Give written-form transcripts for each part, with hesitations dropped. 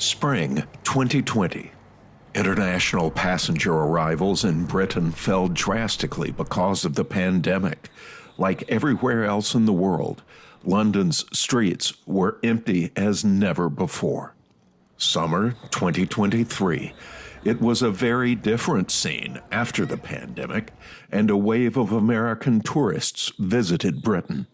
Spring 2020. International passenger arrivals in Britain fell drastically because of the pandemic. Like everywhere else in the world, London's streets were empty as never before. Summer 2023. It was a very different scene after the pandemic, and a wave of American tourists visited Britain.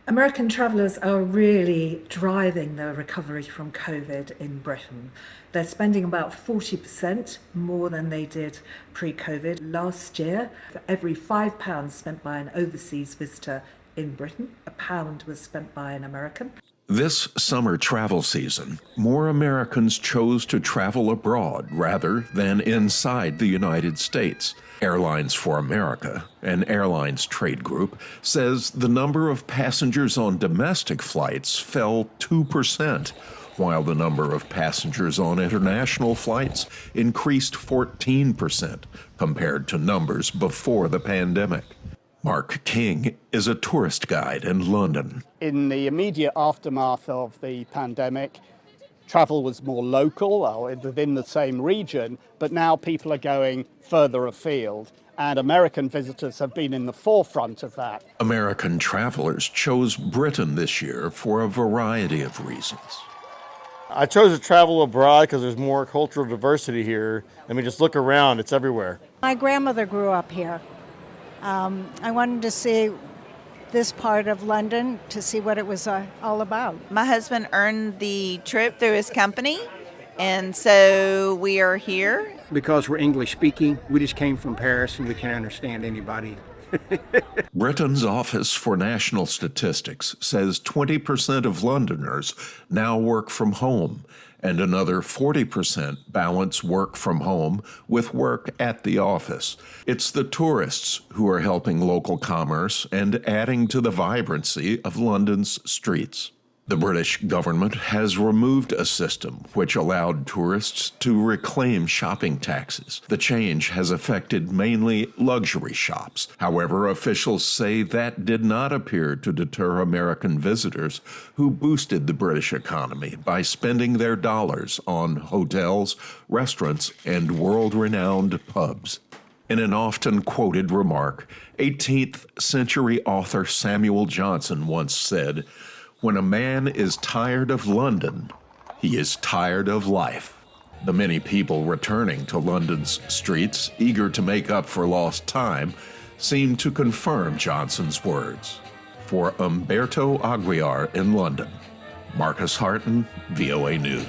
American travellers are really driving the recovery from COVID in Britain. They're spending about 40% more than they did pre-COVID. Last year, for every £5 spent by an overseas visitor in Britain, £1 was spent by an American. This summer travel season, more Americans chose to travel abroad rather than inside the United States. Airlines for America, an airlines trade group, says the number of passengers on domestic flights fell 2%, while the number of passengers on international flights increased 14% compared to numbers before the pandemic. Mark King is a tourist guide in London. In the immediate aftermath of the pandemic, travel was more local or within the same region, but now people are going further afield, and American visitors have been in the forefront of that. American travelers chose Britain this year for a variety of reasons. I chose to travel abroad because there's more cultural diversity here. I mean, just look around, it's everywhere. My grandmother grew up here. I wanted to see this part of London to see what it was all about. My husband earned the trip through his company, and so we are here. Because we're English speaking, we just came from Paris and we can understand anybody. Britain's Office for National Statistics says 20% of Londoners now work from home, and another 40% balance work from home with work at the office. It's the tourists who are helping local commerce and adding to the vibrancy of London's streets. The British government has removed a system which allowed tourists to reclaim shopping taxes. The change has affected mainly luxury shops. However, officials say that did not appear to deter American visitors who boosted the British economy by spending their dollars on hotels, restaurants, and world-renowned pubs. In an often quoted remark, 18th century author Samuel Johnson once said, "When a man is tired of London, he is tired of life." The many people returning to London's streets, eager to make up for lost time, seem to confirm Johnson's words. For Umberto Aguiar in London, Marcus Harton, VOA News.